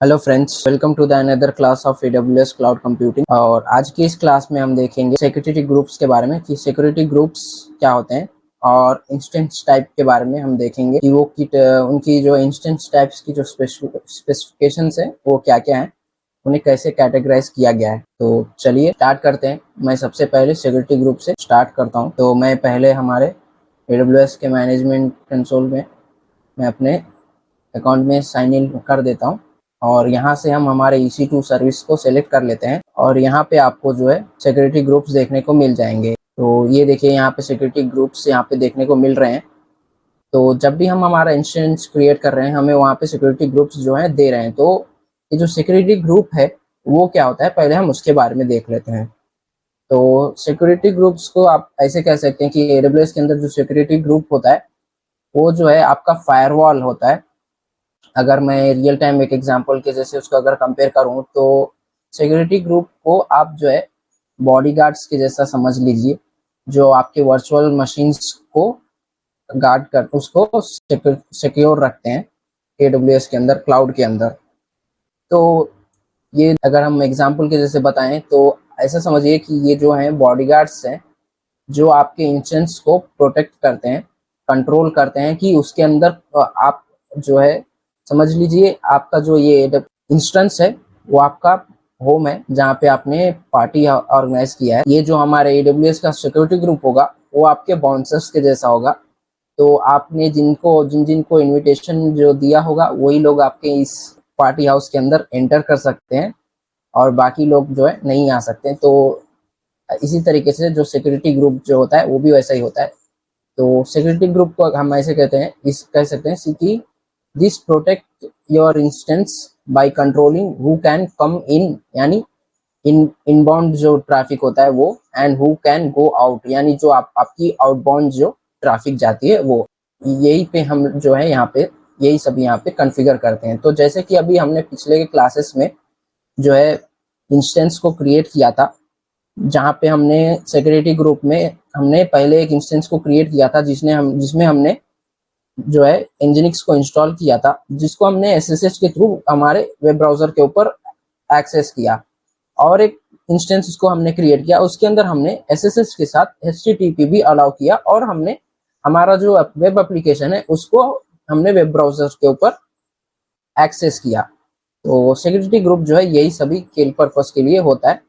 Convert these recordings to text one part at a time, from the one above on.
Hello friends, welcome to the another class of AWS cloud computing. और आज की इस क्लास में हम देखेंगे सिक्योरिटी ग्रुप्स के बारे में कि सिक्योरिटी ग्रुप्स क्या होते हैं, और इंस्टेंस टाइप के बारे में हम देखेंगे कि वो उनकी जो इंस्टेंस टाइप्स की जो स्पेसिफिकेशंस है वो क्या क्या है, उन्हें कैसे कैटेगराइज किया गया है। तो चलिए स्टार्ट करते हैं। मैं सबसे पहले सिक्योरिटी ग्रुप से स्टार्ट करता हूँ। तो मैं पहले हमारे AWS के मैनेजमेंट कंसोल में मैं अपने अकाउंट में साइन इन कर देता हूँ, और यहाँ से हम हमारे EC2 सर्विस को सेलेक्ट कर लेते हैं। और यहाँ पे आपको जो है सिक्योरिटी ग्रुप्स देखने को मिल जाएंगे। तो ये देखिए, यहाँ पे सिक्योरिटी ग्रुप्स यहाँ पे देखने को मिल रहे हैं। तो जब भी हम हमारा इंस्टेंस क्रिएट कर रहे हैं, हमें वहाँ पे सिक्योरिटी ग्रुप्स जो है दे रहे हैं। तो ये जो सिक्योरिटी ग्रुप है वो क्या होता है, पहले हम उसके बारे में देख लेते हैं। तो सिक्योरिटी ग्रुप्स को आप ऐसे कह सकते हैं कि AWS के अंदर जो सिक्योरिटी ग्रुप होता है वो जो है आपका फायरवॉल होता है। अगर मैं रियल टाइम एक एग्जांपल के जैसे उसको अगर कंपेयर करूं, तो सिक्योरिटी ग्रुप को आप जो है बॉडीगार्ड्स के जैसा समझ लीजिए, जो आपके वर्चुअल मशीन्स को गार्ड कर उसको सिक्योर रखते हैं AWS के अंदर, क्लाउड के अंदर। तो ये अगर हम एग्जांपल के जैसे बताएं तो ऐसा समझिए कि ये जो है बॉडीगार्ड्स हैं जो आपके इंस्टेंस को प्रोटेक्ट करते हैं, कंट्रोल करते हैं कि उसके अंदर आप जो है समझ लीजिए आपका जो ये इंस्टेंस है वो आपका होम है जहाँ पे आपने पार्टी ऑर्गेनाइज किया है। ये जो हमारे AWS का सिक्योरिटी ग्रुप होगा वो आपके बाउंसर्स के जैसा होगा। तो आपने जिनको इनविटेशन जो दिया होगा वही लोग आपके इस पार्टी हाउस के अंदर एंटर कर सकते हैं, और बाकी लोग जो है नहीं आ सकते। तो इसी तरीके से जो सिक्योरिटी ग्रुप जो होता है वो भी वैसा ही होता है। तो सिक्योरिटी ग्रुप को हम ऐसे कहते हैं, इस कह सकते हैं कि this protect your instance by controlling who can come in, यानी इनबाउंड जो ट्रैफिक होता है वो, and who can go out, यानी जो आपकी आउटबाउंड जो ट्रैफिक जाती है वो। यही पे हम जो है यहाँ पे यही सब यहाँ पे कॉन्फ़िगर करते हैं। तो जैसे कि अभी हमने पिछले के क्लासेस में जो है इंस्टेंस को क्रिएट किया था, जहाँ पे हमने सिक्योरिटी ग्रुप में हमने पहले एक इंस्टेंस को क्रिएट किया था जिसमें हमने जो है nginx को इंस्टॉल किया था, जिसको हमने SSH के थ्रू हमारे वेब ब्राउजर के ऊपर एक्सेस किया। और एक इंस्टेंस को हमने क्रिएट किया, उसके अंदर हमने SSH के साथ HTTP भी अलाउ किया, और हमने हमारा जो वेब एप्लीकेशन है उसको हमने वेब ब्राउजर के ऊपर एक्सेस किया। तो सिक्योरिटी ग्रुप जो है यही सभी खेल पर्पस के लिए होता है।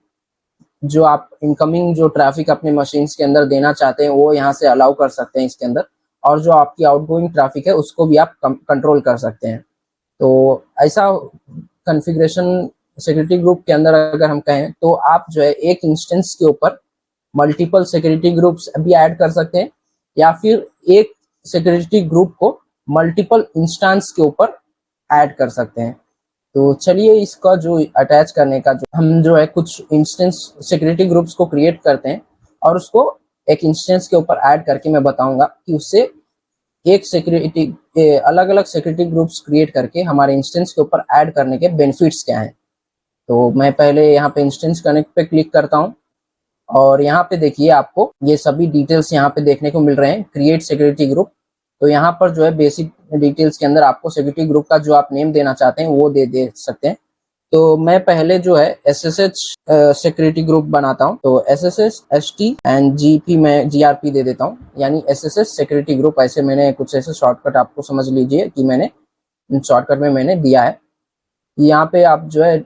जो आप इनकमिंग जो ट्रैफिक अपने मशीन्स के अंदर देना चाहते हैं वो यहाँ से अलाउ कर सकते हैं इसके अंदर, और जो आपकी आउटगोइंग ट्रैफिक है उसको भी आप कंट्रोल कर सकते हैं। तो ऐसा कॉन्फ़िगरेशन सिक्योरिटी ग्रुप के अंदर अगर हम कहें तो आप जो है एक इंस्टेंस के ऊपर मल्टीपल सिक्योरिटी ग्रुप्स भी ऐड कर सकते हैं, या फिर एक सिक्योरिटी ग्रुप को मल्टीपल इंस्टेंस के ऊपर ऐड कर सकते हैं। तो चलिए इसका जो अटैच करने का जो हम जो है कुछ इंस्टेंस सिक्योरिटी ग्रुप्स को क्रिएट करते हैं, और उसको एक इंस्टेंस के ऊपर ऐड करके मैं बताऊंगा कि उससे एक सिक्योरिटी अलग अलग सिक्योरिटी ग्रुप्स क्रिएट करके हमारे इंस्टेंस के ऊपर ऐड करने के बेनिफिट्स क्या हैं। तो मैं पहले यहाँ पे इंस्टेंस कनेक्ट पे क्लिक करता हूँ, और यहाँ पे देखिए आपको ये सभी डिटेल्स यहाँ पे देखने को मिल रहे हैं, क्रिएट सिक्योरिटी ग्रुप। तो यहाँ पर जो है बेसिक डिटेल्स के अंदर आपको सिक्योरिटी ग्रुप का जो आप नेम देना चाहते हैं वो दे सकते हैं। तो मैं पहले जो है SSH सिक्योरिटी ग्रुप बनाता हूँ। तो SSH HT एंड GP में GRP दे देता हूँ, यानी SSH सिक्योरिटी ग्रुप। ऐसे मैंने कुछ ऐसे शॉर्टकट आपको समझ लीजिए कि मैंने शॉर्टकट में मैंने दिया है। यहाँ पे आप जो है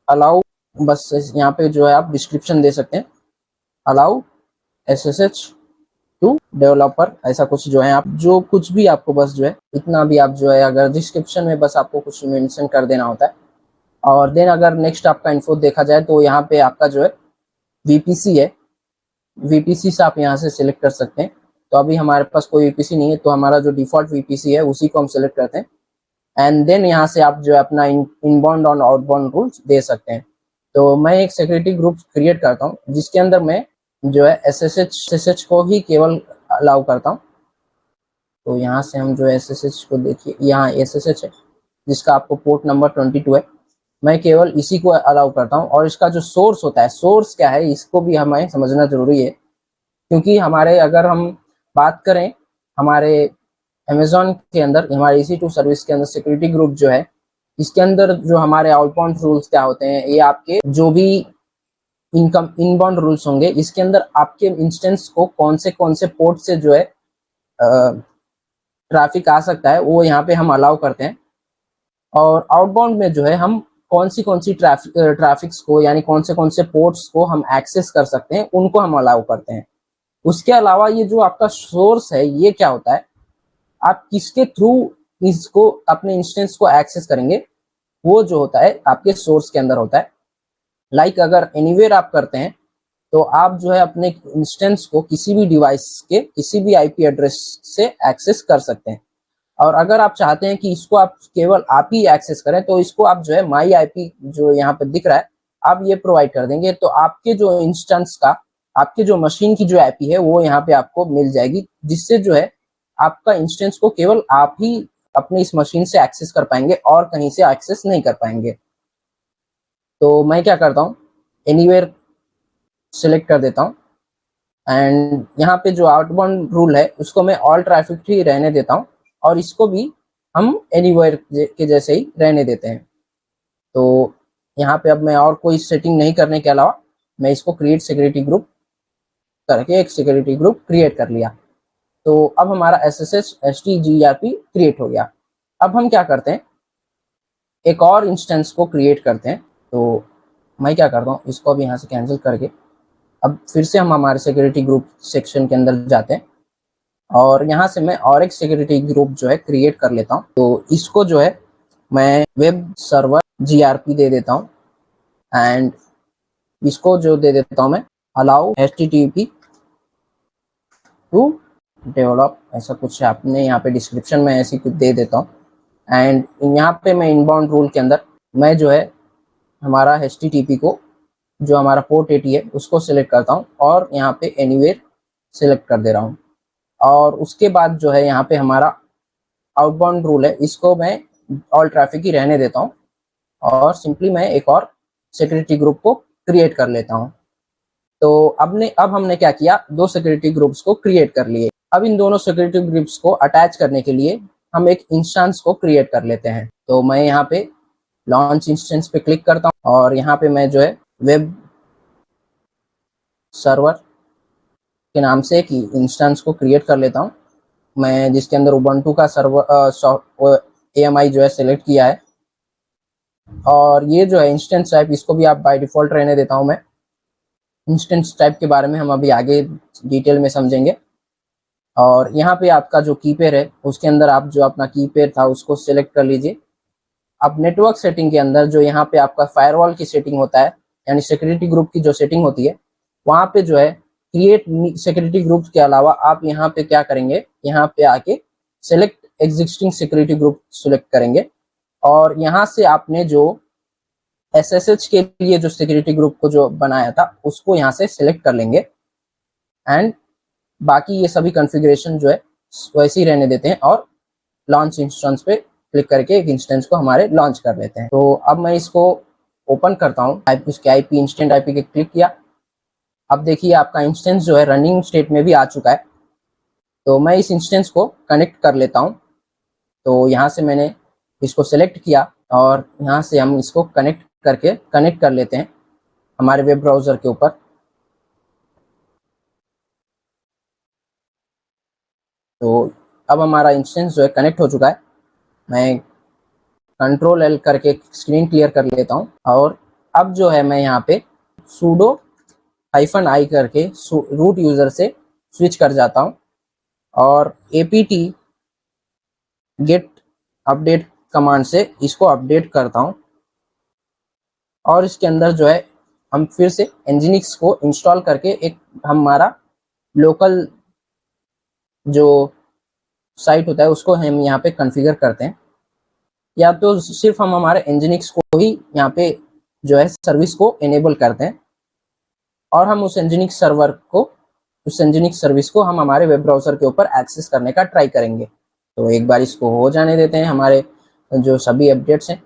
अलाउ, बस यहाँ पे जो है आप डिस्क्रिप्शन दे सकते हैं, अलाउ SSH टू डेवलपर, ऐसा कुछ जो है आप जो कुछ भी आपको बस जो है इतना भी आप जो है अगर डिस्क्रिप्शन में बस आपको कुछ मेंशन कर देना होता है। और देन अगर नेक्स्ट आपका इन्फो देखा जाए तो यहाँ पे आपका जो है VPC है, VPC से आप यहाँ से सिलेक्ट कर सकते हैं। तो अभी हमारे पास कोई VPC नहीं है, तो हमारा जो डिफॉल्ट VPC है उसी को हम सिलेक्ट करते हैं, एंड देन यहाँ से आप जो है अपना इनबाउंड और आउटबाउंड रूल्स दे सकते हैं। तो मैं एक सिक्योरिटी ग्रुप क्रिएट करता हूँ जिसके अंदर मैं जो है SSH को ही केवल अलाउ करता हूँ। तो यहाँ से हम जो है SSH को देखिए, यहाँ SSH है जिसका आपको पोर्ट नंबर 22 है, मैं केवल इसी को अलाउ करता हूँ। और इसका जो सोर्स होता है, सोर्स क्या है इसको भी हमें समझना जरूरी है, क्योंकि हमारे अगर हम बात करें हमारे अमेजोन के अंदर, हमारे EC2 सर्विस के अंदर सिक्योरिटी ग्रुप जो है इसके अंदर जो हमारे आउटबाउंड रूल्स क्या होते हैं, ये आपके जो भी इनबाउंड रूल्स होंगे, इसके अंदर आपके इंस्टेंस को कौन से पोर्ट से जो है ट्रैफिक आ सकता है वो यहाँ पे हम अलाउ करते हैं। और आउटबाउंड में जो है हम कौन सी ट्रैफिक्स को यानी कौन से पोर्ट्स को हम एक्सेस कर सकते हैं उनको हम अलाउ करते हैं। उसके अलावा ये जो आपका सोर्स है ये क्या होता है, आप किसके थ्रू इसको अपने इंस्टेंस को एक्सेस करेंगे, वो जो होता है आपके सोर्स के अंदर होता है। लाइक अगर एनीवेयर आप करते हैं तो आप जो है अपने इंस्टेंस को किसी भी डिवाइस के किसी भी आईपी एड्रेस से एक्सेस कर सकते हैं। और अगर आप चाहते हैं कि इसको आप केवल आप ही एक्सेस करें तो इसको आप जो है माई आईपी जो यहाँ पे दिख रहा है आप ये प्रोवाइड कर देंगे, तो आपके जो इंस्टेंस का आपके जो मशीन की जो आईपी है वो यहाँ पे आपको मिल जाएगी, जिससे जो है आपका इंस्टेंस को केवल आप ही अपने इस मशीन से एक्सेस कर पाएंगे और कहीं से एक्सेस नहीं कर पाएंगे। तो मैं क्या करता हूँ, एनीवेयर सिलेक्ट कर देता हूँ एंड यहाँ पे जो आउटबाउंड रूल है उसको मैं ऑल ट्रैफिक ही रहने देता हूँ और इसको भी हम एनीवेयर के जैसे ही रहने देते हैं। तो यहाँ पे अब मैं और कोई सेटिंग नहीं करने के अलावा मैं इसको क्रिएट सिक्योरिटी ग्रुप करके एक सिक्योरिटी ग्रुप क्रिएट कर लिया। तो अब हमारा SSH HTGRP क्रिएट हो गया। अब हम क्या करते हैं, एक और इंस्टेंस को क्रिएट करते हैं। तो मैं क्या करता हूँ, इसको अब यहाँ से कैंसिल करके अब फिर से हम हमारे सिक्योरिटी ग्रुप सेक्शन के अंदर जाते हैं और यहाँ से मैं और एक सिक्योरिटी ग्रुप जो है क्रिएट कर लेता हूँ। तो इसको जो है मैं वेब सर्वर GRP दे देता हूँ एंड इसको जो दे देता हूँ मैं अलाउ HTTP टू डेवलप, ऐसा कुछ आपने यहाँ पे डिस्क्रिप्शन में ऐसी कुछ दे देता हूँ। एंड यहाँ पे मैं इनबाउंड रूल के अंदर मैं जो है हमारा HTTP को जो हमारा पोर्ट 80 है उसको सिलेक्ट करता हूँ और यहाँ पे एनीवेयर सिलेक्ट कर दे रहा हूँ। और उसके बाद जो है यहाँ पे हमारा आउटबाउंड रूल है, इसको मैं ऑल ट्रैफिक ही रहने देता हूँ और सिंपली मैं एक और सिक्योरिटी ग्रुप को क्रिएट कर लेता हूँ। तो अब हमने क्या किया, दो सिक्योरिटी ग्रुप्स को क्रिएट कर लिए। अब इन दोनों सिक्योरिटी ग्रुप्स को अटैच करने के लिए हम एक इंस्टेंस को क्रिएट कर लेते हैं। तो मैं यहाँ पे लॉन्च इंस्टेंस पे क्लिक करता हूँ और यहाँ पे मैं जो है वेब सर्वर के नाम से एक इंस्टेंस को क्रिएट कर लेता हूँ मैं, जिसके अंदर उबंटू का सर्वर AMI जो है सिलेक्ट किया है। और ये जो है इंस्टेंस टाइप, इसको भी आप बाय डिफॉल्ट रहने देता हूँ मैं। इंस्टेंस टाइप के बारे में हम अभी आगे डिटेल में समझेंगे। और यहाँ पे आपका जो की पेयर है उसके अंदर आप जो अपना की पेयर था उसको सिलेक्ट कर लीजिए। अब नेटवर्क सेटिंग के अंदर जो यहाँ पे आपका फायरवॉल की सेटिंग होता है यानी सिक्योरिटी ग्रुप की जो सेटिंग होती है, वहाँ पे जो है क्रिएट सिक्योरिटी ग्रुप के अलावा आप यहाँ पे क्या करेंगे, यहाँ पे आके select existing security group select करेंगे और यहाँ से आपने जो SSH के लिए जो सिक्योरिटी ग्रुप को जो बनाया था उसको यहाँ से सिलेक्ट कर लेंगे एंड बाकी ये सभी कॉन्फ़िगरेशन जो है वैसे ही रहने देते हैं और लॉन्च इंस्टेंस पे क्लिक करके एक इंस्टेंस को हमारे लॉन्च कर लेते हैं। तो अब मैं इसको ओपन करता हूँ, उसके IP इंस्टेंट IP के क्लिक किया। अब देखिए आपका इंस्टेंस जो है रनिंग स्टेट में भी आ चुका है। तो मैं इस इंस्टेंस को कनेक्ट कर लेता हूँ। तो यहाँ से मैंने इसको सिलेक्ट किया और यहाँ से हम इसको कनेक्ट कर लेते हैं हमारे वेब ब्राउज़र के ऊपर। तो अब हमारा इंस्टेंस जो है कनेक्ट हो चुका है। मैं Ctrl L करके स्क्रीन क्लियर कर लेता हूँ और अब जो है मैं यहाँ पे sudo -i करके रूट यूज़र से स्विच कर जाता हूँ और apt get अपडेट कमांड से इसको अपडेट करता हूँ। और इसके अंदर जो है हम फिर से nginx को इंस्टॉल करके एक हमारा लोकल जो साइट होता है उसको हम यहाँ पे कॉन्फ़िगर करते हैं, या तो सिर्फ हम हमारे nginx को ही यहाँ पे जो है सर्विस को इनेबल करते हैं और हम उस nginx सर्विस को हम हमारे वेब ब्राउज़र के ऊपर एक्सेस करने का ट्राई करेंगे। तो एक बार इसको हो जाने देते हैं हमारे जो सभी अपडेट्स हैं।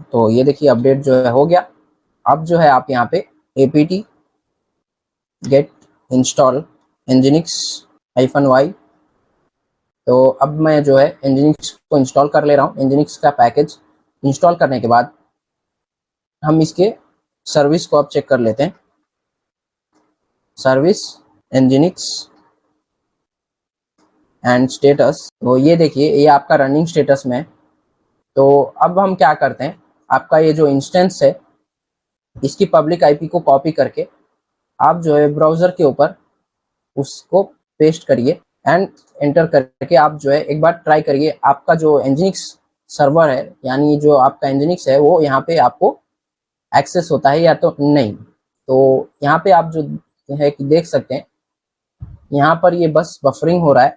तो ये देखिए अपडेट जो है हो गया। अब जो है आप यहाँ पे apt get install nginx -y, तो अब मैं जो है nginx को इंस्टॉल कर ले रहा हूँ, nginx का पैकेज इंस्टॉल करने के बाद हम इसके सर्विस को अब चेक कर लेते हैं। सर्विस nginx एंड स्टेटस, तो ये देखिए ये आपका रनिंग स्टेटस में है। तो अब हम क्या करते हैं, आपका ये जो इंस्टेंस है इसकी पब्लिक आईपी को कॉपी करके आप जो है ब्राउजर के ऊपर उसको पेस्ट करिए एंड एंटर करके आप जो है एक बार ट्राई करिए आपका जो nginx सर्वर है, यानी जो आपका nginx है वो यहाँ पे आपको एक्सेस होता है या तो नहीं। तो यहाँ पे आप जो है कि देख सकते हैं यहाँ पर ये बस बफरिंग हो रहा है,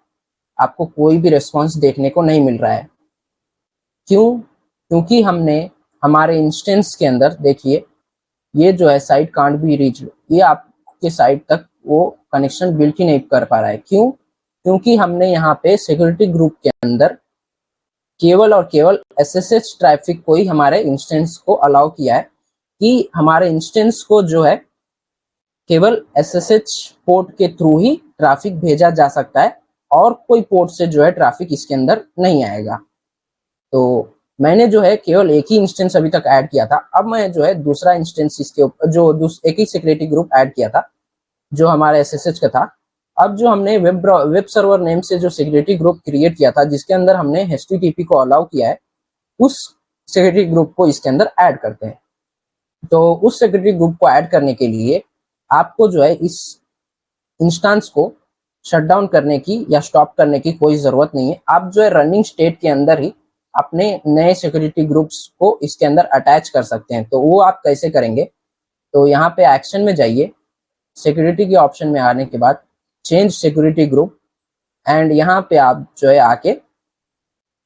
आपको कोई भी रिस्पॉन्स देखने को नहीं मिल रहा है। क्यों? क्योंकि हमने हमारे इंस्टेंस के अंदर देखिए ये जो है साइट कांट बी रीच, ये आपके साइट तक वो कनेक्शन बिल्ड ही नहीं कर पा रहा है। क्यों? क्योंकि हमने यहाँ पे सिक्योरिटी ग्रुप के अंदर केवल और केवल एसएसएच ट्रैफिक को ही हमारे इंस्टेंस को अलाउ किया है कि हमारे इंस्टेंस को जो है केवल एसएसएच पोर्ट के थ्रू ही ट्रैफिक भेजा जा सकता है और कोई पोर्ट से जो है ट्रैफिक इसके अंदर नहीं आएगा। तो मैंने जो है केवल एक ही इंस्टेंस अभी तक ऐड किया था, अब मैं जो है दूसरा इंस्टेंस इसके ऊपर जो एक ही सिक्योरिटी ग्रुप ऐड किया था जो हमारा एसएसएच का था। अब जो हमने वेब सर्वर नेम से जो सिक्योरिटी ग्रुप क्रिएट किया था जिसके अंदर हमने एचटीटीपी को अलाउ किया है, उस सिक्योरिटी ग्रुप को इसके अंदर ऐड करते हैं। तो उस सिक्योरिटी ग्रुप को ऐड करने के लिए आपको जो है इस इंस्टेंस को शट डाउन करने की या स्टॉप करने की कोई जरूरत नहीं है। आप जो है रनिंग स्टेट के अंदर ही अपने नए सिक्योरिटी ग्रुप्स को इसके अंदर अटैच कर सकते हैं। तो वो आप कैसे करेंगे, तो यहाँ पे एक्शन में जाइए, सिक्योरिटी के ऑप्शन में आने के बाद चेंज सिक्योरिटी ग्रुप एंड यहाँ पे आप जो है आके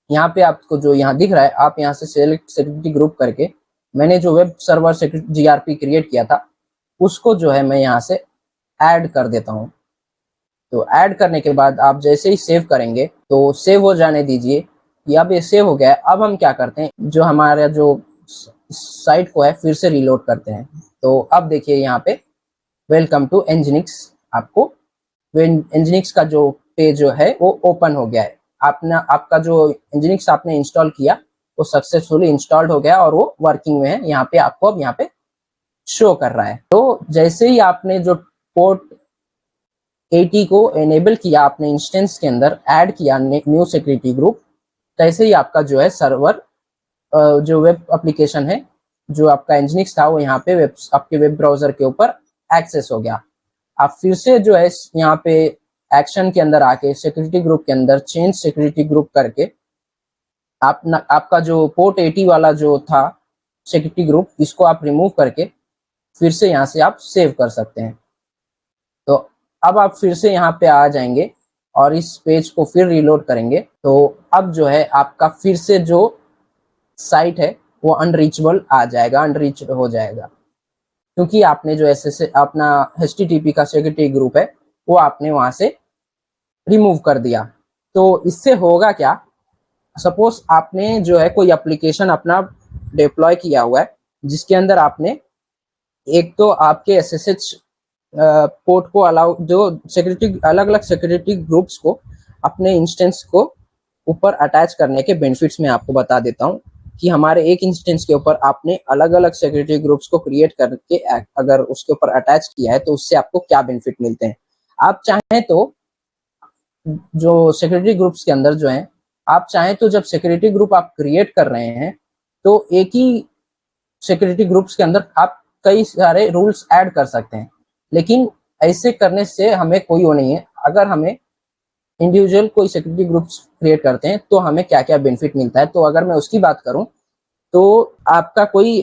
यहाँ पे आपको जो यहाँ दिख रहा है आप यहाँ से सेलेक्ट सिक्योरिटी ग्रुप करके मैंने जो वेब सर्वर जीआरपी क्रिएट किया था उसको जो है मैं यहाँ से ऐड कर देता हूँ। तो ऐड करने के बाद आप जैसे ही सेव करेंगे तो सेव हो जाने दीजिए कि अब ये सेव हो गया है। अब हम क्या करते हैं, जो हमारा जो साइट को है फिर से रीलोड करते हैं। तो अब देखिए यहाँ पे वेलकम टू nginx, आपको nginx का जो पेज जो है वो ओपन हो गया है। आपका जो nginx आपने इंस्टॉल किया वो सक्सेसफुली इंस्टॉल्ड हो गया और वो वर्किंग में है। यहाँ पे आपको अब यहाँ पे शो कर रहा है। तो जैसे ही आपने जो पोर्ट 80 को एनेबल किया, आपने इंस्टेंस के अंदर ऐड किया न्यू सिक्योरिटी ग्रुप, तैसे ही आपका जो है सर्वर जो वेब एप्लीकेशन है जो आपका nginx था वो यहाँ पे आपके वेब ब्राउजर के ऊपर एक्सेस हो गया। आप फिर से जो है यहाँ पे एक्शन के अंदर आके सिक्योरिटी ग्रुप के अंदर चेंज सिक्योरिटी ग्रुप करके आपका जो पोर्ट 80 वाला जो था सिक्योरिटी ग्रुप इसको आप रिमूव करके फिर से यहाँ से आप सेव कर सकते हैं। तो अब आप फिर से यहाँ पे आ जाएंगे और इस पेज को फिर रीलोड करेंगे। तो अब जो है आपका फिर से जो साइट है वो अनरीचेबल आ जाएगा, अनरीच हो जाएगा, क्योंकि आपने जो ऐसे अपना HTTP का सिक्योरिटी ग्रुप है वो आपने वहां से रिमूव कर दिया। तो इससे होगा क्या, सपोज आपने जो है कोई एप्लीकेशन अपना डिप्लॉय किया हुआ है जिसके अंदर आपने एक तो आपके एसएसएच पोर्ट को अलाउ जो सिक्योरिटी अलग अलग सिक्योरिटी ग्रुप्स को अपने इंस्टेंस को ऊपर अटैच करने के बेनिफिट्स मैं आपको बता देता हूं कि हमारे एक इंस्टेंस के ऊपर आपने अलग अलग सिक्योरिटी ग्रुप्स को क्रिएट करके अगर उसके ऊपर अटैच किया है तो उससे आपको क्या बेनिफिट मिलते हैं। आप चाहें तो जो सिक्योरिटी ग्रुप्स के अंदर जो है आप चाहें तो जब सिक्योरिटी ग्रुप आप क्रिएट कर रहे हैं तो एक ही सिक्योरिटी ग्रुप्स के अंदर आप कई सारे रूल्स ऐड कर सकते हैं, लेकिन ऐसे करने से हमें कोई वो नहीं है। अगर हमें इंडिविजुअल कोई सिक्योरिटी ग्रुप्स क्रिएट करते हैं तो हमें क्या क्या बेनिफिट मिलता है, तो अगर मैं उसकी बात करूं तो आपका कोई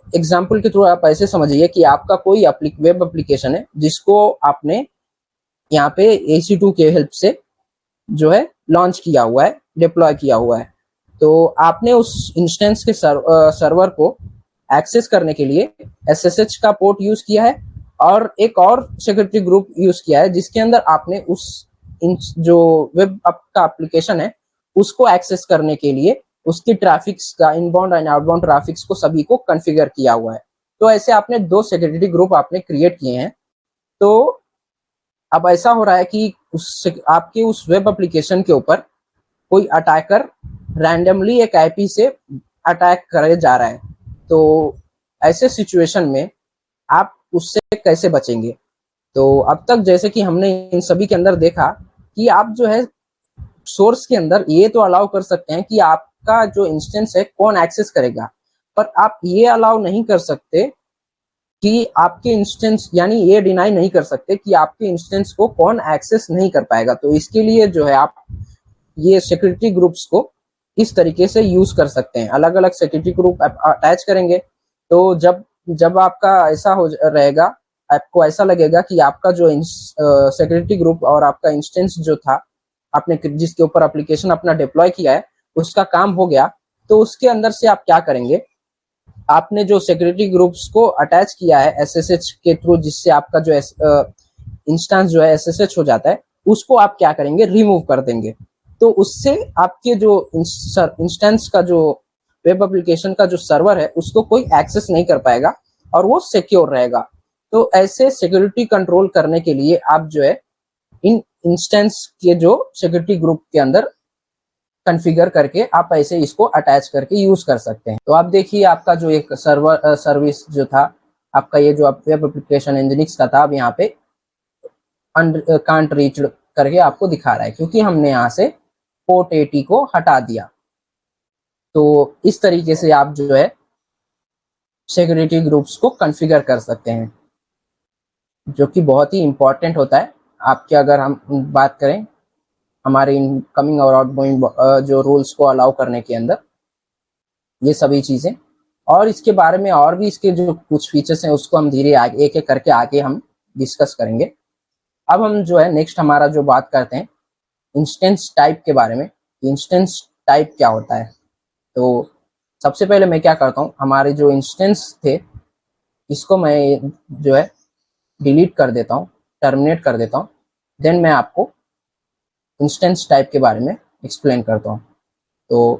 एग्जाम्पल के थ्रू आप ऐसे समझिए कि आपका कोई वेब एप्लीकेशन है जिसको आपने यहाँ पे AC2 के हेल्प से जो है लॉन्च किया हुआ है, डिप्लॉय किया हुआ है। तो आपने उस इंस्टेंस के सर्वर को एक्सेस करने के लिए SSH का पोर्ट यूज किया है और एक और सिक्योरिटी ग्रुप यूज किया है जिसके अंदर आपने उस जो वेब का एप्लीकेशन है उसको एक्सेस करने के लिए उसकी ट्रैफिक्स का इनबाउंड एंड आउटबाउंड ट्रैफिक्स को सभी को कॉन्फ़िगर किया हुआ है। तो ऐसे आपने दो सिक्योरिटी ग्रुप आपने क्रिएट किए हैं। तो अब ऐसा हो रहा है कि आपके उस वेब एप्लीकेशन के ऊपर कोई अटैकर रैंडमली एक आईपी से अटैक करे जा रहा है। तो ऐसे सिचुएशन में आप उससे कैसे बचेंगे? तो अब तक जैसे कि हमने इन सभी के अंदर देखा कि आप जो है सोर्स के अंदर ये तो अलाउ कर सकते हैं कि आपका जो इंस्टेंस है कौन एक्सेस करेगा, पर आप ये अलाउ नहीं कर सकते कि आपके इंस्टेंस, यानी ये डिनाई नहीं कर सकते कि आपके इंस्टेंस को कौन एक्सेस नहीं कर पाएगा। तो इसके लिए जो है आप ये सिक्योरिटी ग्रुप्स को इस तरीके से यूज कर सकते हैं। अलग अलग सिक्योरिटी ग्रुप अटैच करेंगे, तो जब जब आपका ऐसा हो रहेगा, आपको ऐसा लगेगा कि आपका जो सिक्योरिटी ग्रुप और आपका इंस्टेंस जो था, आपने जिसके ऊपर एप्लीकेशन अपना डिप्लॉय किया है, उसका काम हो गया, तो उसके अंदर से आप क्या करेंगे, आपने जो सिक्योरिटी ग्रुप्स को अटैच किया है एसएसएच के थ्रू, जिससे आपका जो इंस्टेंस जो है एसएसएच हो जाता है, उसको आप क्या करेंगे, रिमूव कर देंगे। तो उससे आपके जो इंस्टेंस का जो वेब एप्लीकेशन का जो सर्वर है उसको कोई एक्सेस नहीं कर पाएगा और वो सिक्योर रहेगा। तो ऐसे सिक्योरिटी कंट्रोल करने के लिए आप जो है इन इंस्टेंस के जो सिक्योरिटी ग्रुप के अंदर कॉन्फ़िगर करके आप ऐसे इसको अटैच करके यूज कर सकते हैं। तो आप देखिए आपका जो एक सर्वर सर्विस जो था आपका, ये जो वेब एप्लीकेशन एनजिनिक्स का था, अब यहाँ पे कांट रीच करके आपको दिखा रहा है, क्योंकि हमने यहाँ से पोर्ट 80 को हटा दिया। तो इस तरीके से आप जो है सिक्योरिटी ग्रुप्स को कॉन्फ़िगर कर सकते हैं, जो कि बहुत ही इंपॉर्टेंट होता है आपके, अगर हम बात करें हमारे इनकमिंग और आउटगोइंग जो रूल्स को अलाउ करने के अंदर, ये सभी चीज़ें। और इसके बारे में और भी इसके जो कुछ फीचर्स हैं उसको हम धीरे आगे एक एक करके आगे हम डिस्कस करेंगे। अब हम जो है नेक्स्ट हमारा जो बात करते हैं इंस्टेंस टाइप के बारे में। इंस्टेंस टाइप क्या होता है? तो सबसे पहले मैं क्या करता हूँ, हमारे जो इंस्टेंस थे इसको मैं जो है डिलीट कर देता हूँ, टर्मिनेट कर देता हूँ। देन मैं आपको इंस्टेंस टाइप के बारे में एक्सप्लेन करता हूँ। तो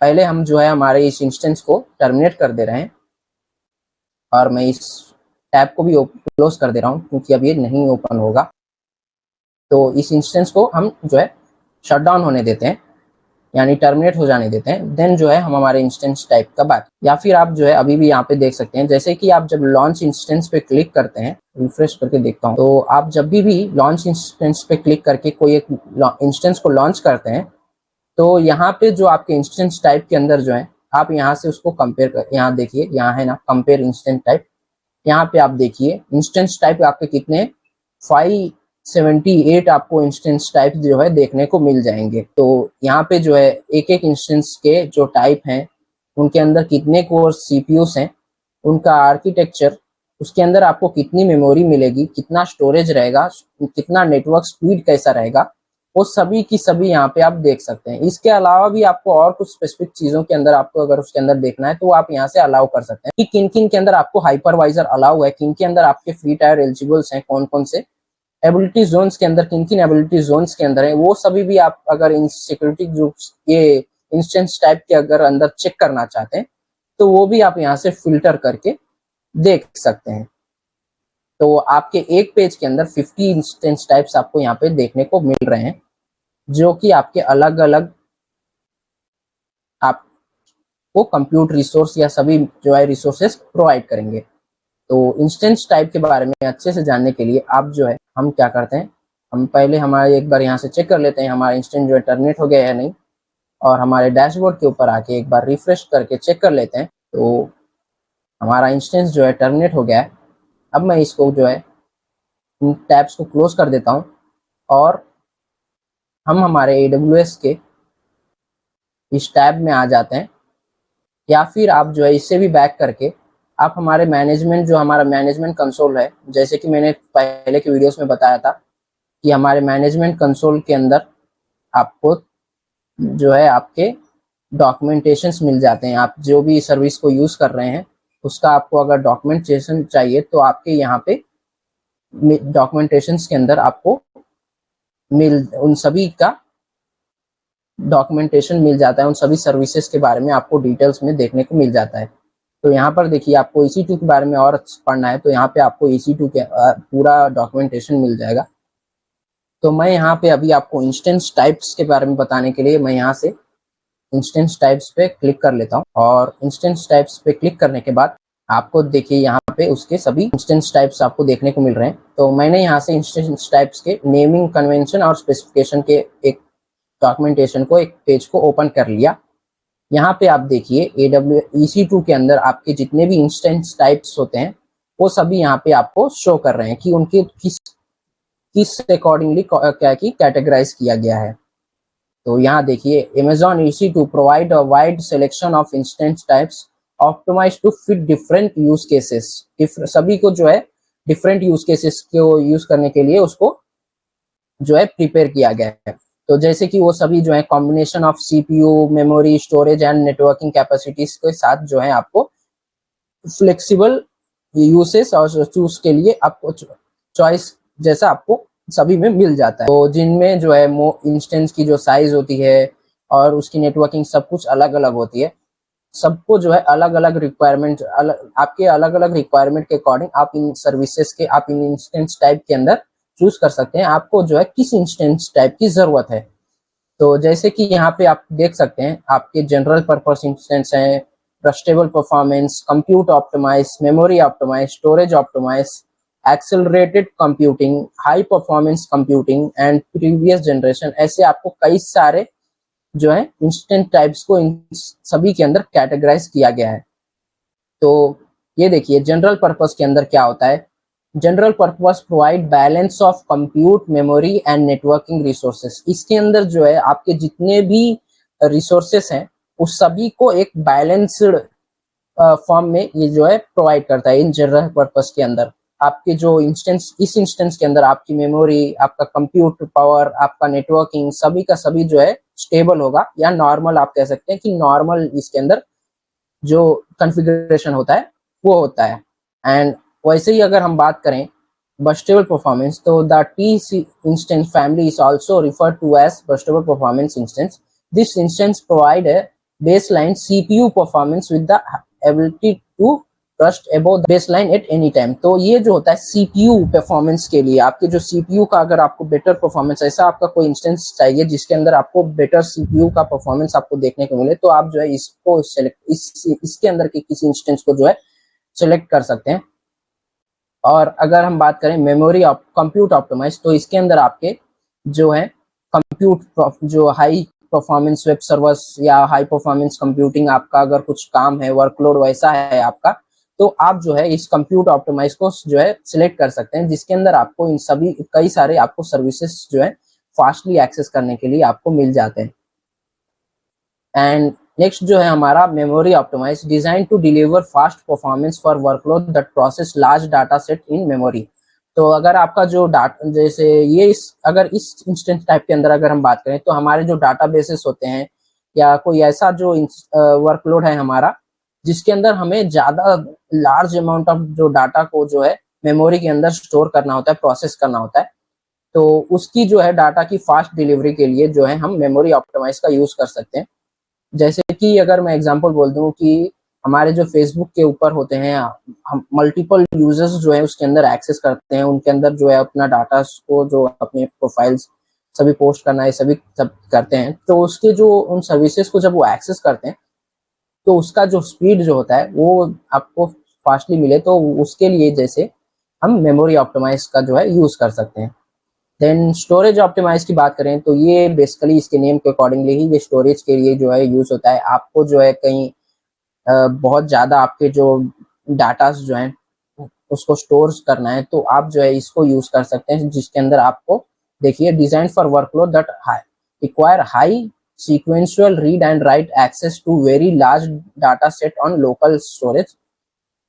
पहले हम जो है हमारे इस इंस्टेंस को टर्मिनेट कर दे रहे हैं और मैं इस टैब को भी क्लोज कर दे रहा हूँ क्योंकि अब ये नहीं ओपन होगा। तो इस इंस्टेंस को हम जो है शट डाउन होने देते हैं, यानी टर्मिनेट हो जाने देते हैं। देन जो है हम हमारे इंस्टेंस टाइप का बात, या फिर आप जो है अभी भी यहाँ पे देख सकते हैं, जैसे कि आप जब लॉन्च इंस्टेंस पे क्लिक करते हैं, रिफ्रेश करके देखता हूँ, तो आप जब भी लॉन्च इंस्टेंस पे क्लिक करके कोई एक इंस्टेंस को लॉन्च करते हैं, तो यहाँ पे जो आपके इंस्टेंस टाइप के अंदर जो है आप यहाँ से उसको कंपेयर कर, यहाँ देखिए यहाँ है ना कंपेयर इंस्टेंस टाइप, यहाँ पे आप देखिए इंस्टेंस टाइप आपके कितने 578 आपको इंस्टेंस टाइप जो है देखने को मिल जाएंगे। तो यहाँ पे जो है एक एक इंस्टेंस के जो टाइप हैं उनके अंदर कितने कोर सीपीयूस हैं, उनका आर्किटेक्चर, उसके अंदर आपको कितनी मेमोरी मिलेगी, कितना स्टोरेज रहेगा, कितना नेटवर्क स्पीड कैसा रहेगा, वो सभी की सभी यहाँ पे आप देख सकते हैं। इसके अलावा भी आपको और कुछ स्पेसिफिक चीजों के अंदर आपको अगर उसके अंदर देखना है तो आप यहाँ से अलाउ कर सकते हैं कि किन किन के अंदर आपको हाइपरवाइजर अलाउ है, किन के अंदर आपके फ्री टायर एलिजिबल्स हैं, कौन कौन से एबिलिटी जोन्स के अंदर, किन किन एबिलिटी जोन्स के अंदर है, वो सभी भी आप अगर इन सिक्योरिटी ग्रुप्स ये इंस्टेंस टाइप के अगर अंदर चेक करना चाहते हैं तो वो भी आप यहाँ से फिल्टर करके देख सकते हैं। तो आपके एक पेज के अंदर 50 इंस्टेंस टाइप्स आपको यहाँ पे देखने को मिल रहे हैं, जो कि आपके अलग अलग आपको कंप्यूट रिसोर्स या सभी जो है रिसोर्सेस प्रोवाइड करेंगे। तो इंस्टेंस टाइप के बारे में अच्छे से जानने के लिए आप जो है हम क्या करते हैं, हम पहले हमारे एक बार यहाँ से चेक कर लेते हैं हमारा इंस्टेंस जो है टर्मिनेट हो गया है नहीं, और हमारे डैशबोर्ड के ऊपर आके एक बार रिफ्रेश करके चेक कर लेते हैं। तो हमारा इंस्टेंस जो है टर्मिनेट हो गया है। अब मैं इसको जो है इन टैब्स को क्लोज कर देता हूँ और हम हमारे AWS के इस टैब में आ जाते हैं, या फिर आप जो है इससे भी बैक करके आप हमारे मैनेजमेंट, जो हमारा मैनेजमेंट कंसोल है, जैसे कि मैंने पहले के वीडियोस में बताया था कि हमारे मैनेजमेंट कंसोल के अंदर आपको जो है आपके डॉक्यूमेंटेशंस मिल जाते हैं। आप जो भी सर्विस को यूज़ कर रहे हैं उसका आपको अगर डॉक्यूमेंटेशन चाहिए तो आपके यहाँ पे डॉक्यूमेंटेशंस के अंदर आपको उन सभी का डॉक्यूमेंटेशन मिल जाता है, उन सभी सर्विसेज के बारे में आपको डिटेल्स में देखने को मिल जाता है। तो यहाँ पर देखिए आपको EC2 के बारे में और पढ़ना है तो यहाँ पे आपको EC2 के पूरा डॉक्यूमेंटेशन मिल जाएगा। तो मैं यहाँ पे अभी आपको इंस्टेंस टाइप्स के बारे में बताने के लिए मैं यहाँ से इंस्टेंस टाइप्स पे क्लिक कर लेता हूँ और इंस्टेंस टाइप्स पे क्लिक करने के बाद आपको देखिए यहाँ पे उसके सभी इंस्टेंस टाइप्स आपको देखने को मिल रहे हैं। तो मैंने यहाँ से इंस्टेंस टाइप्स के नेमिंग कन्वेंशन और स्पेसिफिकेशन के एक डॉक्यूमेंटेशन को, एक पेज को ओपन कर लिया। यहाँ पे आप देखिए EC2 के अंदर आपके जितने भी इंस्टेंस टाइप्स होते हैं वो सभी यहाँ पे आपको शो कर रहे हैं कि उनके किस अकॉर्डिंगली क्या की कैटेगराइज किया गया है। तो यहाँ देखिए Amazon EC2 provide a wide selection of instance types optimise to fit different use cases. सभी को जो है डिफरेंट यूज केसेस को यूज करने के लिए उसको जो है प्रिपेयर किया गया है। तो जैसे कि वो सभी जो है combination of CPU, memory, storage and networking capacities के साथ जो है आपको फ्लेक्सिबल यूसेस और चूज के लिए आपको चॉइस जैसा आपको सभी में मिल जाता है। तो जिनमें जो है इंस्टेंस की जो साइज होती है और उसकी नेटवर्किंग सब कुछ अलग अलग होती है। सबको जो है अलग अलग रिक्वायरमेंट, आपके अलग अलग रिक्वायरमेंट के अकॉर्डिंग आप इन सर्विसेज के, आप इन इंस्टेंस टाइप के अंदर चूज कर सकते हैं आपको जो है किस इंस्टेंस टाइप की जरूरत है। तो जैसे कि यहाँ पे आप देख सकते हैं आपके जनरल पर्पस इंस्टेंस हैं, trustable performance, compute optimise, memory optimise, storage optimise, accelerated computing, high performance computing and previous generation. ऐसे आपको कई सारे जो है इंस्टेंट टाइप्स को इन सभी के अंदर कैटेगराइज किया गया है। तो ये देखिए जनरल पर्पस के अंदर क्या होता है। General purpose provide balance of compute, memory and networking resources. इसके अंदर जो है आपके जितने भी रिसोर्सेस हैं उस सभी को एक बैलेंस्ड फॉर्म में ये जो है प्रोवाइड करता है। इन जनरल पर्पस के अंदर आपके जो इंस्टेंस, इस इंस्टेंस के अंदर आपकी मेमोरी, आपका कंप्यूट पावर, आपका नेटवर्किंग सभी का सभी जो है स्टेबल होगा, या नॉर्मल आप कह सकते हैं कि नॉर्मल इसके अंदर जो कॉन्फ़िगरेशन होता है वो होता है। एंड वैसे ही अगर हम बात करें बस्टेबल परफॉर्मेंस, तो the T instance family is also referred to as burstable performance instance. This instance provide a baseline CPU performance with the ability to trust above the baseline at any time। तो ये जो होता है CPU performance के लिए, आपके जो CPU का अगर आपको बेटर परफॉर्मेंस, ऐसा आपका कोई इंस्टेंस चाहिए जिसके अंदर आपको बेटर CPU का परफॉर्मेंस आपको देखने को मिले, तो आप जो है इसको सेलेक्ट, इसके अंदर के किसी इंस्टेंस को जो है सेलेक्ट कर सकते हैं। और अगर हम बात करें मेमोरी कंप्यूट ऑप्टिमाइज, तो इसके अंदर आपके जो है कंप्यूट, जो हाई परफॉर्मेंस वेब सर्वर्स या हाई परफॉर्मेंस कंप्यूटिंग, आपका अगर कुछ काम है, वर्कलोड वैसा है आपका, तो आप जो है इस कंप्यूट ऑप्टिमाइज को जो है सिलेक्ट कर सकते हैं, जिसके अंदर आपको इन सभी कई सारे आपको सर्विसेज जो है फास्टली एक्सेस करने के लिए आपको मिल जाते हैं। एंड नेक्स्ट जो है हमारा memory optimise, design to deliver fast performance for workload that process large data set in memory. तो अगर आपका जो डाटा, जैसे ये अगर इस इंस्टेंस टाइप के अंदर अगर हम बात करें, तो हमारे जो डाटा बेसेस होते हैं या कोई ऐसा जो वर्कलोड है हमारा जिसके अंदर हमें ज्यादा लार्ज अमाउंट ऑफ जो डाटा को जो है मेमोरी के अंदर स्टोर करना होता है, प्रोसेस करना होता है, तो उसकी जो है डाटा की फास्ट डिलीवरी के लिए जो है हम मेमोरी ऑप्टिमाइज का यूज कर सकते हैं। जैसे कि अगर मैं एग्जांपल बोल दूं कि हमारे जो फेसबुक के ऊपर होते हैं, हम मल्टीपल यूजर्स जो है उसके अंदर एक्सेस करते हैं, उनके अंदर जो है अपना डाटा को, जो अपने प्रोफाइल्स सभी पोस्ट करना है, सभी सब करते हैं, तो उसके जो उन सर्विसेज को जब वो एक्सेस करते हैं तो उसका जो स्पीड जो होता है वो आपको फास्टली मिले, तो उसके लिए जैसे हम मेमोरी ऑप्टिमाइज का जो है यूज कर सकते हैं। देन स्टोरेज ऑप्टिमाइज की बात करें तो ये बेसिकली इसके नेम के अकॉर्डिंगली ही ये स्टोरेज के लिए जो है यूज होता है। आपको जो है कहीं बहुत ज़्यादा आपके जो डाटा जो हैं उसको स्टोर करना है, तो आप जो है इसको यूज कर सकते हैं, जिसके अंदर आपको देखिए design for workload that require high sequential read and write access to very large data set on local storage.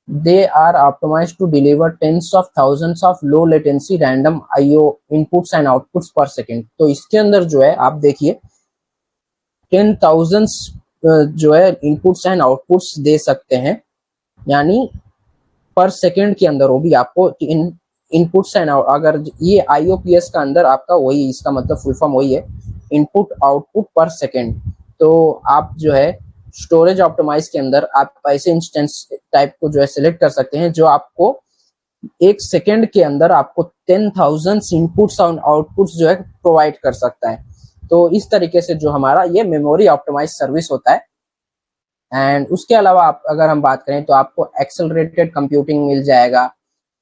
They are optimized to deliver tens of thousands of low latency random IO inputs and outputs per second। तो इसके अंदर जो है आप देखिए 10,000 जो है inputs and outputs दे सकते हैं, यानी पर सेकंड के अंदर, वो भी आपको इनपुट्स एंड, अगर ये IOPS का अंदर आपका वही, इसका मतलब फुल फॉर्म वही है, इनपुट आउटपुट पर सेकंड। तो आप जो है स्टोरेज ऑप्टिमाइज के अंदर आप ऐसे इंस्टेंस टाइप को जो है सिलेक्ट कर सकते हैं जो आपको एक सेकंड के अंदर आपको 10,000 इनपुट्स और आउटपुट्स जो है प्रोवाइड कर सकता है। तो इस तरीके से जो हमारा ये मेमोरी ऑप्टिमाइज सर्विस होता है। एंड उसके अलावा आप अगर हम बात करें तो आपको एक्सेलरेटेड कंप्यूटिंग मिल जाएगा,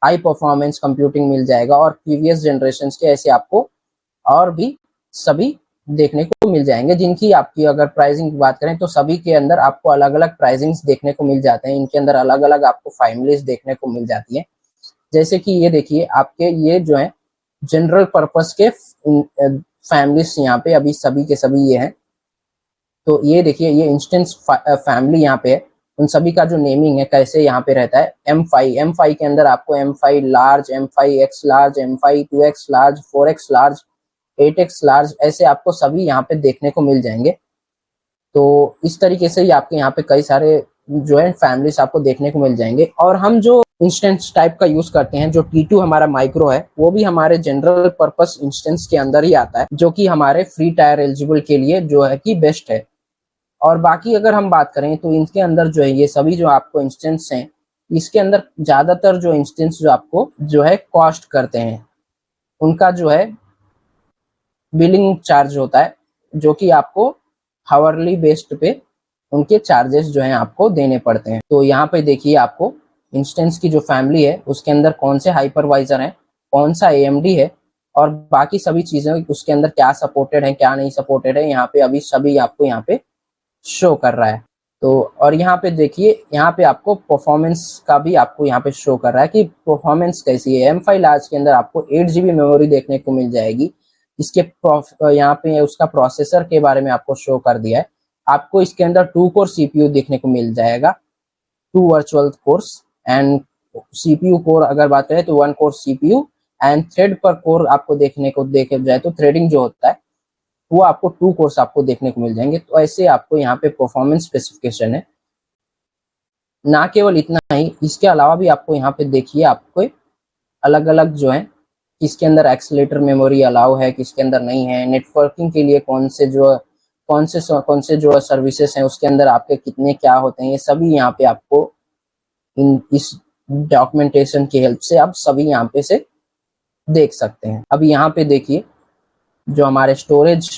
हाई परफॉर्मेंस कंप्यूटिंग मिल जाएगा, और प्रीवियस जनरेशन के ऐसे आपको और भी सभी देखने को मिल जाएंगे, जिनकी आपकी अगर प्राइसिंग की बात करें तो सभी के अंदर आपको अलग अलग प्राइसिंग्स देखने को मिल जाते हैं। इनके अंदर अलग अलग आपको फैमिलीज देखने को मिल जाती है। जैसे कि ये देखिए आपके ये जो है जनरल पर्पस के फैमिलीज यहाँ पे अभी सभी के सभी ये हैं। तो ये देखिए ये इंस्टेंस फैमिली यहाँ पे है, उन सभी का जो नेमिंग है कैसे यहाँ पे रहता है। M5 के अंदर आपको M5 large, M5X large, M5 2X large, 4X large, 8X large, ऐसे आपको सभी यहाँ पे देखने को मिल जाएंगे। तो इस तरीके से ही आपके यहाँ पे कई सारे जो है फैमिलीज आपको देखने को मिल जाएंगे। और हम जो इंस्टेंस टाइप का यूज करते हैं, जो T2 हमारा माइक्रो है, वो भी हमारे जनरल पर्पस इंस्टेंस के अंदर ही आता है, जो कि हमारे फ्री टायर एलिजिबल के लिए जो है कि बेस्ट है। और बाकी अगर हम बात करें तो इनके अंदर जो है ये सभी जो आपको इंस्टेंस हैं, इसके अंदर ज्यादातर जो इंस्टेंस जो आपको जो है कॉस्ट करते हैं, उनका जो है बिलिंग चार्ज होता है, जो कि आपको हावरली बेस्ड पे उनके चार्जेस जो हैं आपको देने पड़ते हैं। तो यहाँ पे देखिए आपको इंस्टेंस की जो फैमिली है उसके अंदर कौन से हाइपरवाइजर हैं, कौन सा AMD है, और बाकी सभी चीजें उसके अंदर क्या सपोर्टेड है क्या नहीं सपोर्टेड है, यहाँ पे अभी सभी आपको यहाँ पे शो कर रहा है। तो और यहाँ पे देखिए यहाँ पे आपको परफॉर्मेंस का भी आपको यहाँ पे शो कर रहा है कि परफॉर्मेंस कैसी है। M5 लार्ज के अंदर आपको 8 GB मेमोरी देखने को मिल जाएगी। इसके यहाँ पे उसका प्रोसेसर के बारे में आपको शो कर दिया है। आपको इसके अंदर 2 कोर CPU देखने को मिल जाएगा, 2 virtual course, and CPU core अगर बात करें तो 1 कोर CPU, एंड थ्रेड पर कोर आपको देखने को देखे जाए तो थ्रेडिंग जो होता है वो आपको 2 कोर्स आपको देखने को मिल जाएंगे। तो ऐसे आपको यहाँ पे परफॉर्मेंस स्पेसिफिकेशन है। ना केवल इतना ही, इसके अलावा भी आपको यहाँ पे देखिए आपको अलग अलग जो है किसके अंदर एक्सीलेटर मेमोरी अलाउ है, किसके अंदर नहीं है, नेटवर्किंग के लिए कौन से जो सर्विसेज हैं उसके अंदर आपके कितने क्या होते हैं, ये सभी यहाँ पे आपको इस डॉक्यूमेंटेशन की हेल्प से आप सभी यहाँ पे से देख सकते हैं। अब यहाँ पे देखिए जो हमारे स्टोरेज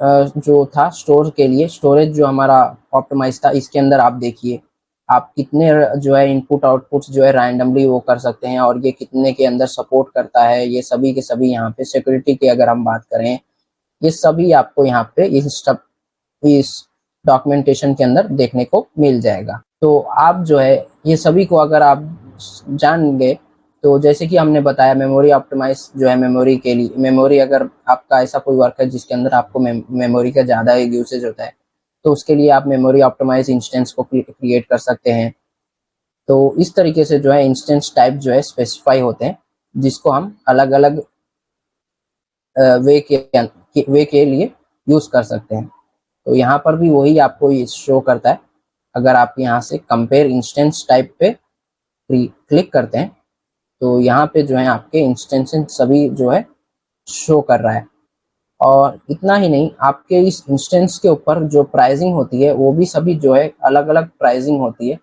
जो था स्टोर के लिए, स्टोरेज जो हमारा ऑप्टिमाइज था, इसके अंदर आप देखिए आप कितने जो है इनपुट आउटपुट जो है रैंडमली वो कर सकते हैं, और ये कितने के अंदर सपोर्ट करता है, ये सभी के सभी यहाँ पे सिक्योरिटी की अगर हम बात करें, ये सभी आपको यहाँ पे इस डॉक्यूमेंटेशन के अंदर देखने को मिल जाएगा। तो आप जो है ये सभी को अगर आप जान गए, तो जैसे कि हमने बताया मेमोरी ऑप्टिमाइज जो है मेमोरी के लिए, मेमोरी अगर आपका ऐसा कोई वर्क है जिसके अंदर आपको मेमोरी का ज़्यादा यूसेज होता है, तो उसके लिए आप मेमोरी ऑप्टिमाइज इंस्टेंस को क्रिएट कर सकते हैं। तो इस तरीके से जो है इंस्टेंस टाइप जो है स्पेसिफाई होते हैं, जिसको हम अलग अलग वे के लिए यूज कर सकते हैं। तो यहाँ पर भी वही आपको ये शो करता है। अगर आप यहाँ से कंपेयर इंस्टेंस टाइप पे क्लिक करते हैं तो यहाँ पे जो है आपके इंस्टेंसेस सभी जो है शो कर रहा है। और इतना ही नहीं, आपके इस इंस्टेंस के ऊपर जो प्राइसिंग होती है वो भी सभी जो है अलग अलग प्राइसिंग होती है।